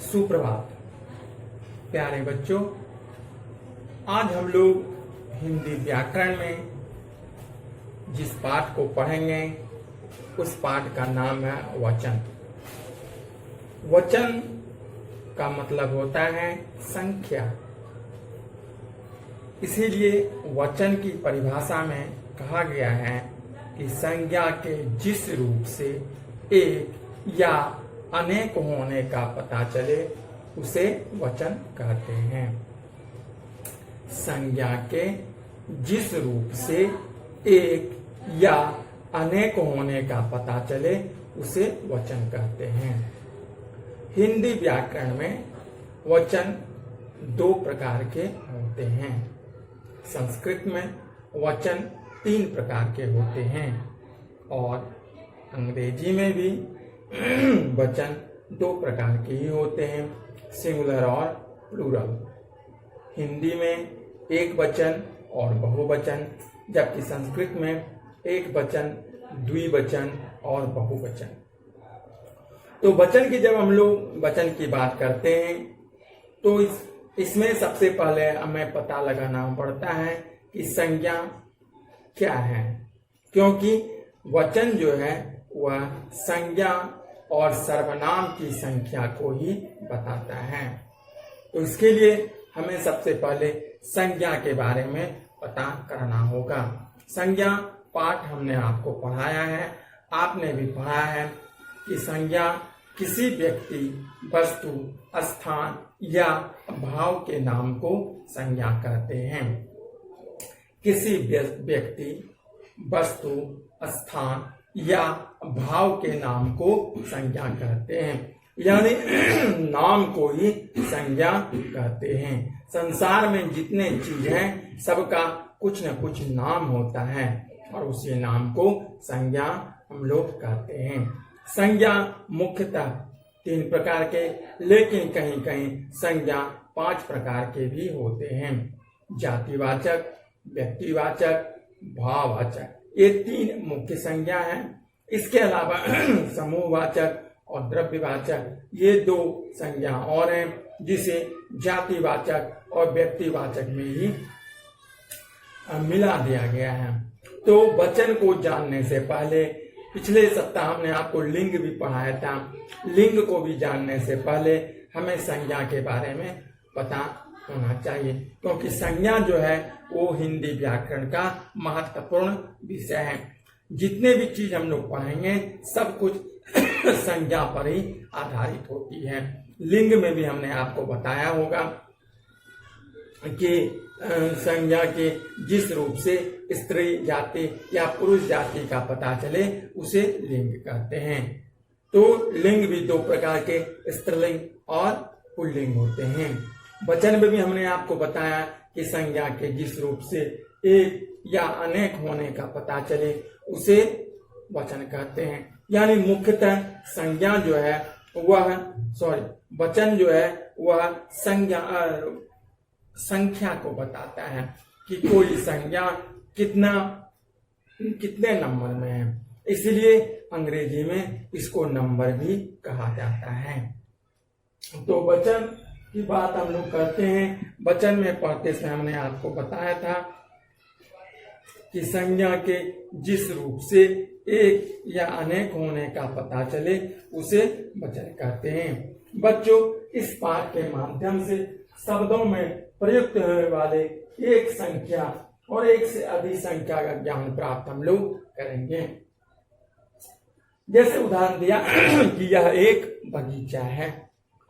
सुप्रभात प्यारे बच्चों। आज हम लोग हिंदी व्याकरण में जिस पाठ को पढ़ेंगे उस पाठ का नाम है वचन। वचन का मतलब होता है संख्या। इसीलिए वचन की परिभाषा में कहा गया है कि संज्ञा के जिस रूप से एक या अनेक होने का पता चले उसे वचन कहते हैं। संज्ञा के जिस रूप से एक या अनेक होने का पता चले उसे वचन कहते हैं। हिंदी व्याकरण में वचन दो प्रकार के होते हैं। संस्कृत में वचन 3 प्रकार के होते हैं और अंग्रेजी में भी वचन 2 प्रकार के ही होते हैं, सिंगुलर और प्लूरल। हिंदी में एक वचन और बहुवचन, जबकि संस्कृत में एक वचन, द्विवचन और बहुवचन। तो वचन की जब हम लोग वचन की बात करते हैं तो इसमें सबसे पहले हमें पता लगाना पड़ता है कि संज्ञा क्या है, क्योंकि वचन जो है वह संज्ञा और सर्वनाम की संख्या को ही बताता है। तो इसके लिए हमें सबसे पहले संज्ञा के बारे में पता करना होगा। संज्ञा पाठ हमने आपको पढ़ाया है, आपने भी पढ़ा है कि संज्ञा किसी व्यक्ति, वस्तु, स्थान या भाव के नाम को संज्ञा कहते हैं। किसी व्यक्ति, वस्तु, स्थान या भाव के नाम को संज्ञा कहते हैं, यानी नाम को ही संज्ञा कहते हैं। संसार में जितने चीज हैं सबका कुछ न कुछ नाम होता है और उसी नाम को संज्ञा हम लोग कहते हैं। संज्ञा मुख्यतः 3 प्रकार के, लेकिन कहीं कहीं संज्ञा 5 प्रकार के भी होते हैं। जातिवाचक, व्यक्तिवाचक, भाववाचक, ये 3 मुख्य संज्ञा हैं। इसके अलावा समूहवाचक और द्रव्यवाचक, ये 2 संज्ञा और हैं, जिसे जातिवाचक और व्यक्तिवाचक में ही मिला दिया गया है। तो वचन को जानने से पहले, पिछले सप्ताह हमने आपको लिंग भी पढ़ाया था, लिंग को भी जानने से पहले हमें संज्ञा के बारे में पता होना चाहिए, क्योंकि संज्ञा जो है वो हिंदी व्याकरण का महत्वपूर्ण विषय है। जितने भी चीज हम लोग पढ़ेंगे सब कुछ संज्ञा पर ही आधारित होती है। लिंग में भी हमने आपको बताया होगा कि संज्ञा के जिस रूप से स्त्री जाति या पुरुष जाति का पता चले उसे लिंग कहते हैं। तो लिंग भी 2 प्रकार के, स्त्रीलिंग और पुल्लिंग होते हैं। वचन में भी हमने आपको बताया कि संज्ञा के जिस रूप से एक या अनेक होने का पता चले उसे वचन कहते हैं। यानी मुख्यतः संज्ञा जो है वचन जो है वह संख्या को बताता है कि कोई संज्ञा कितने नंबर में है। इसलिए अंग्रेजी में इसको नंबर भी कहा जाता है। तो वचन की बात हम लोग करते हैं। वचन में पढ़ते समय हमने आपको बताया था कि संज्ञा के जिस रूप से एक या अनेक होने का पता चले उसे वचन कहते हैं। बच्चों, इस पाठ के माध्यम से शब्दों में प्रयुक्त होने वाले एक संख्या और एक से अधिक संख्या का ज्ञान प्राप्त हम लोग करेंगे। जैसे उदाहरण दिया कि यह एक बगीचा है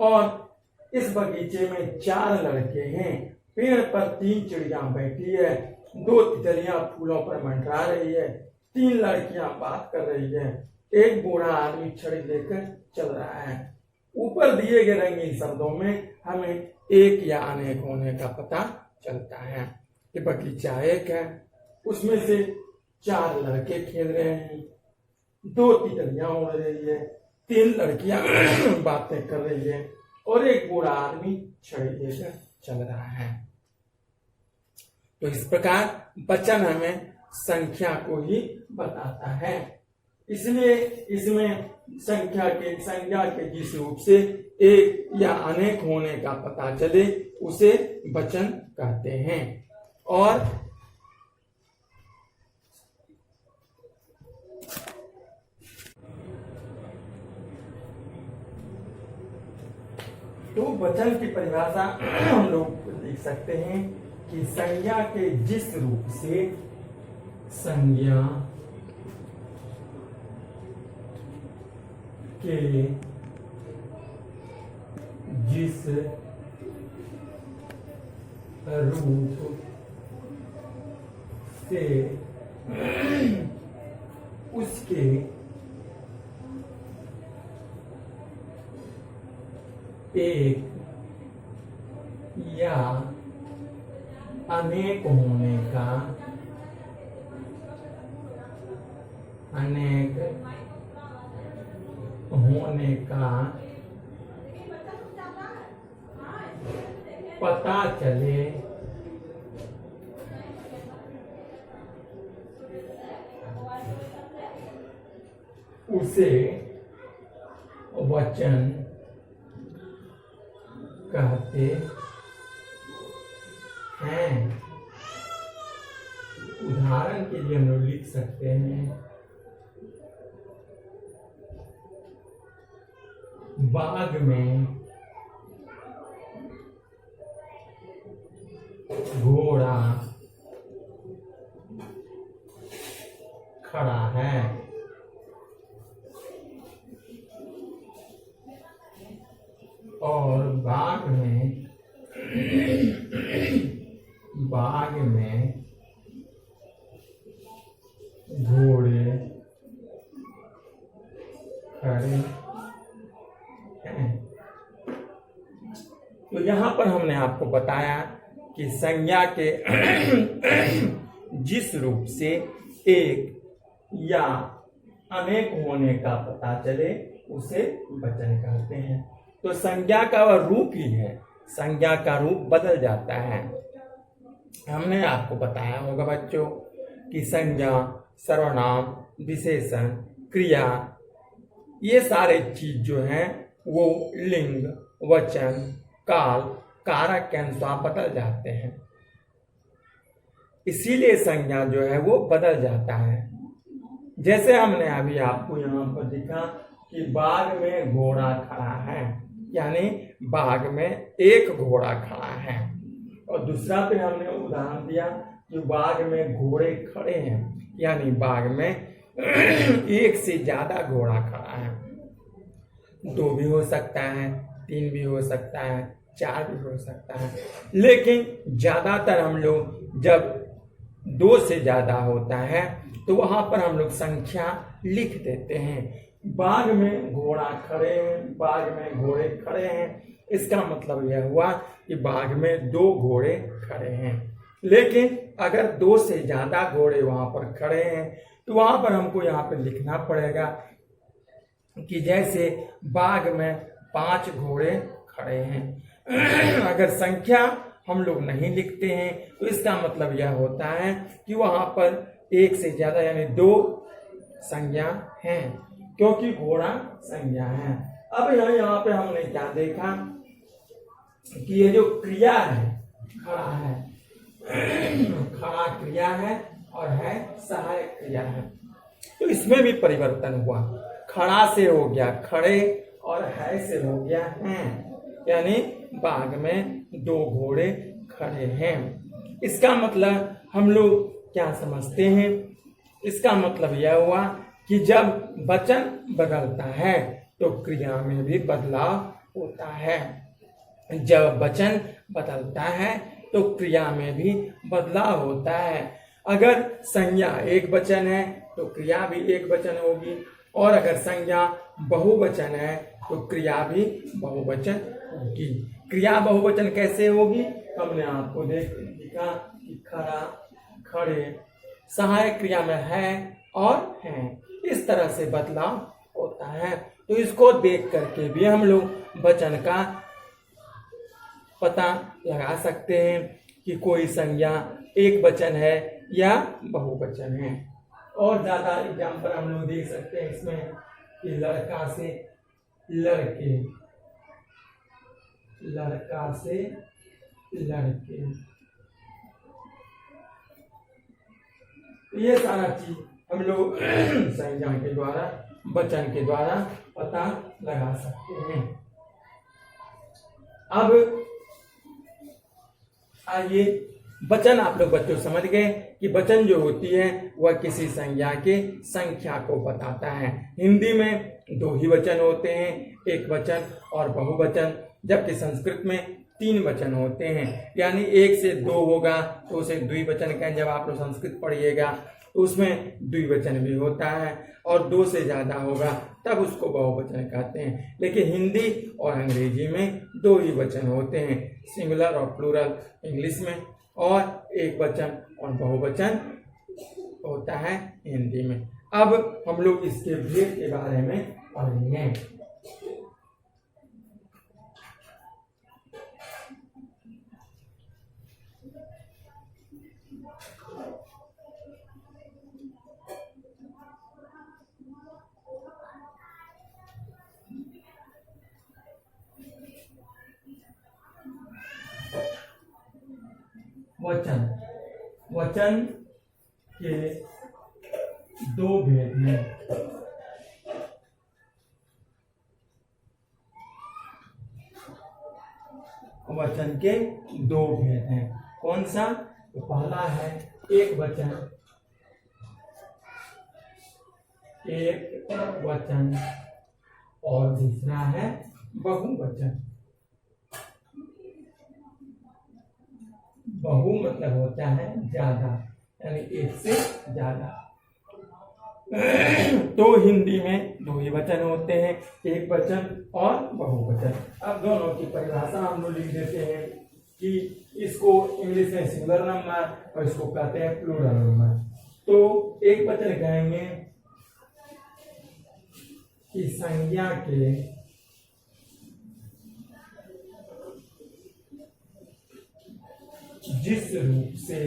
और इस बगीचे में 4 लड़के हैं। पेड़ पर 3 चिड़िया बैठी है, 2 तितलियां फूलों पर मंडरा रही है, 3 लड़कियां बात कर रही है, एक बूढ़ा आदमी छड़ी लेकर चल रहा है। ऊपर दिए गए रंगीन शब्दों में हमें एक या अनेक होने का पता चलता है कि बगीचा एक है, उसमें से 4 लड़के खेल रहे हैं, 2 तितलियां उड़ रही है, 3 लड़कियां बातें कर रही है और एक बूढ़ा आदमी छड़ी लेकर चल रहा है। तो इस प्रकार वचन हमें संख्या को ही बताता है। इसलिए इसमें संज्ञा के जिस रूप से एक या अनेक होने का पता चले उसे वचन कहते हैं। और तो वचन की परिभाषा हम लोग लिख सकते हैं कि संज्ञा के जिस रूप से संज्ञा के जिस रूप से उसके एक या अनेक होने का पता चले उसे वचन कहते हैं। उदाहरण के लिए हम लोग लिख सकते हैं बाग में घोड़ा खड़ा है। और बाग में घोड़े खड़े हैं। तो यहाँ पर हमने आपको बताया कि संज्ञा के जिस रूप से एक या अनेक होने का पता चले उसे वचन कहते हैं। तो संज्ञा का वह रूप ही है, संज्ञा का रूप बदल जाता है। हमने आपको बताया होगा बच्चों कि संज्ञा, सर्वनाम, विशेषण, क्रिया, ये सारे चीज जो हैं वो लिंग, वचन, काल, कारक के अनुसार बदल जाते हैं। इसीलिए संज्ञा जो है वो बदल जाता है। जैसे हमने अभी आपको यहाँ पर दिखा कि बाग में घोड़ा खड़ा है, यानी बाग में एक घोड़ा खड़ा है। और दूसरा पे हमने उदाहरण दिया कि बाग में घोड़े खड़े हैं, यानी बाग में एक से ज्यादा घोड़ा खड़ा है। 2 भी हो सकता है, 3 भी हो सकता है, 4 भी हो सकता है, लेकिन ज्यादातर हम लोग जब 2 से ज्यादा होता है तो वहां पर हम लोग संख्या लिख देते हैं। बाग में घोड़ा खड़े हैं, बाग में घोड़े खड़े हैं, इसका मतलब यह हुआ कि बाग में 2 घोड़े खड़े हैं। लेकिन अगर 2 से ज्यादा घोड़े वहां पर खड़े हैं तो वहां पर हमको यहाँ पे लिखना पड़ेगा कि जैसे बाग में 5 घोड़े खड़े हैं। अगर संख्या हम लोग नहीं लिखते हैं तो इसका मतलब यह होता है कि वहां पर 1 से ज्यादा यानी 2 संज्ञा हैं, क्योंकि घोड़ा संज्ञा है। अब यहाँ पे हमने क्या देखा कि ये जो क्रिया है, खड़ा है, खड़ा क्रिया है और है सहायक क्रिया है। तो इसमें भी परिवर्तन हुआ, खड़ा से हो गया खड़े और है से हो गया हैं, यानी बाग में 2 घोड़े खड़े हैं। इसका मतलब हम लोग क्या समझते हैं? इसका मतलब यह हुआ कि जब वचन बदलता है तो क्रिया में भी बदलाव होता है। जब वचन बदलता है तो क्रिया में भी बदलाव होता है। अगर संज्ञा एक वचन है तो क्रिया भी एक वचन होगी, और अगर संज्ञा बहुवचन है तो क्रिया भी बहुवचन होगी। क्रिया बहुवचन कैसे होगी? हमने आपको देखा कि खड़ा, खड़े, सहायक क्रिया में है और हैं, इस तरह से बदलाव होता है। तो इसको देख करके भी हम लोग वचन का पता लगा सकते हैं कि कोई संज्ञा एक वचन है या बहुवचन है। और ज्यादा एग्जाम्पल हम लोग देख सकते हैं इसमें कि लड़का से लड़के, लड़का से लड़के, ये सारा चीज हम लोग संज्ञा के द्वारा, वचन के द्वारा पता लगा सकते हैं। अब आइए, वचन आप लोग बच्चों समझ गए कि वचन जो होती है वह किसी संज्ञा के संख्या को बताता है। हिंदी में दो ही वचन होते हैं, एक वचन और बहुवचन, जबकि संस्कृत में तीन वचन होते हैं। यानी एक से दो होगा तो उसे द्विवचन कहें। जब आप लोग संस्कृत पढ़िएगा तो उसमें द्विवचन भी होता है, और दो से ज्यादा होगा तब उसको बहुवचन कहते हैं। लेकिन हिंदी और अंग्रेजी में दो ही वचन होते हैं, सिंगुलर और प्लूरल इंग्लिश में, और एक वचन और बहुवचन होता है हिंदी में। अब हम लोग इसके भेद के बारे में पढ़ेंगे। वचन, वचन के दो भेद हैं। वचन के दो भेद हैं। कौन सा? तो पहला है एक वचन, एक वचन, और दूसरा है बहुवचन। बहु मतलब होता है ज्यादा, यानी एक से ज्यादा। तो हिंदी में दो ही वचन होते हैं, एक वचन और बहुवचन। अब दोनों की परिभाषा हम लोग लिख देते हैं कि इसको इंग्लिश में सिंगुलर नंबर और इसको कहते हैं प्लूरल नंबर। तो एक वचन कहेंगे कि संज्ञा के जिस रूप से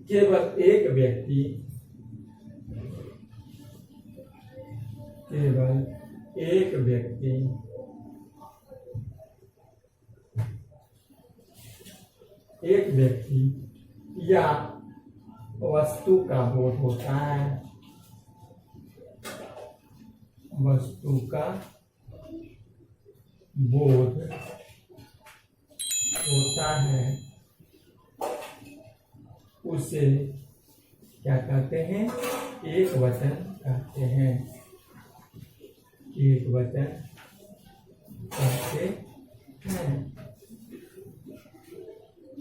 केवल एक व्यक्ति, केवल एक व्यक्ति या वस्तु का बोध होता है, वस्तु का बोध होता है, उसे क्या कहते हैं? एक वचन कहते हैं, एक वचन कहते हैं।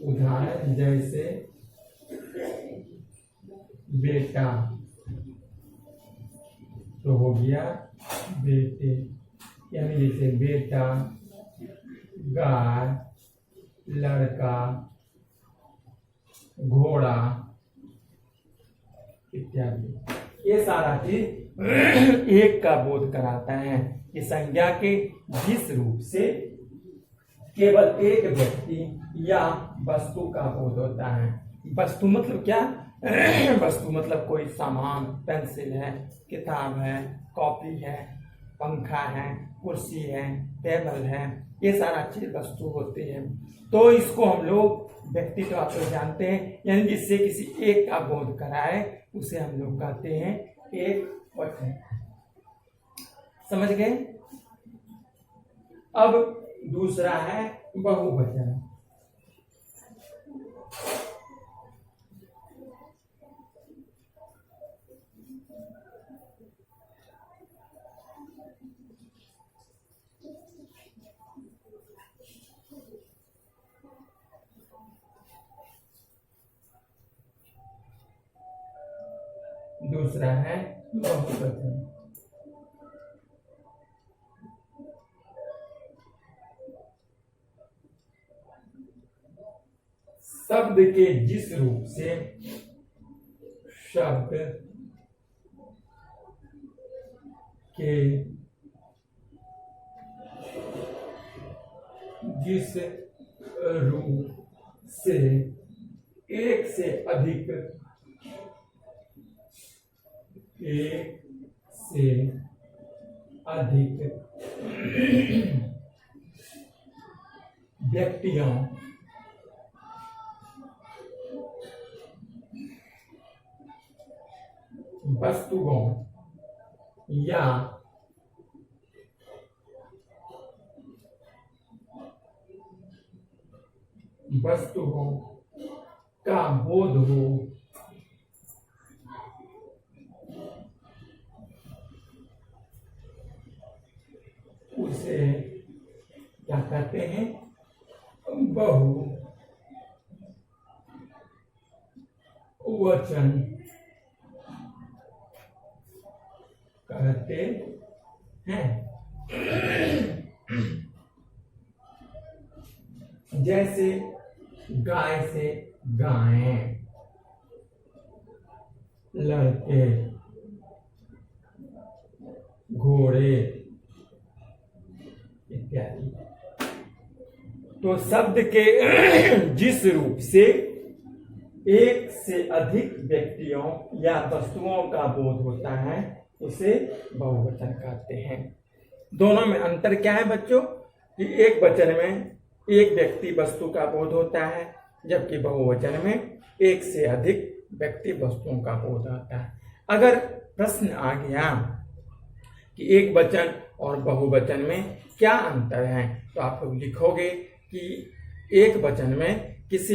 उदाहरण जैसे बेटा तो हो गया बेटे, यानी जैसे बेटा, गाय, लड़का, घोड़ा इत्यादि। ये सारा चीज एक का बोध कराता है कि संज्ञा के जिस रूप से केवल एक व्यक्ति या वस्तु का बोध होता है। वस्तु मतलब क्या? वस्तु मतलब कोई सामान, पेंसिल है, किताब है, कॉपी है, पंखा है, कुर्सी है, टेबल है, ये सारा चीज वस्तु होती है। तो इसको हम लोग व्यक्ति तो आप लोग जानते हैं, यानी जिससे किसी एक का बोध कराए उसे हम लोग कहते हैं एक वचन। समझ गए? अब दूसरा है बहुवचन। दूसरा है बहुवचन। शब्द के जिस रूप से, शब्द के जिस रूप से एक से अधिक व्यक्तियों वस्तुओं या वस्तुओं का बोध हो उसे क्या कहते हैं? बहुवचन कहते हैं। जैसे गाय से गायें, लड़के, घोड़े इत्यादि। तो शब्द के जिस रूप से एक से अधिक व्यक्तियों या वस्तुओं का बोध होता है उसे बहुवचन कहते हैं। दोनों में अंतर क्या है बच्चों? कि एक वचन में एक व्यक्ति वस्तु का बोध होता है, जबकि बहुवचन में एक से अधिक व्यक्ति वस्तुओं का बोध होता है। अगर प्रश्न आ गया कि एक वचन और बहुवचन में क्या अंतर है, तो आप लोग लिखोगे कि एक वचन में किसी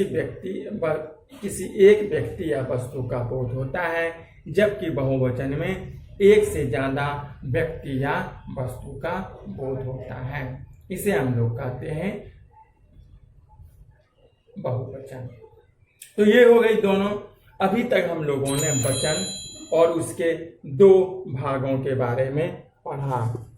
एक व्यक्ति या वस्तु का बोध होता है, जबकि बहुवचन में एक से ज्यादा व्यक्ति या वस्तु का बोध होता है। इसे हम लोग कहते हैं बहुवचन। तो ये हो गई दोनों। अभी तक हम लोगों ने वचन और उसके दो भागों के बारे में पढ़ा।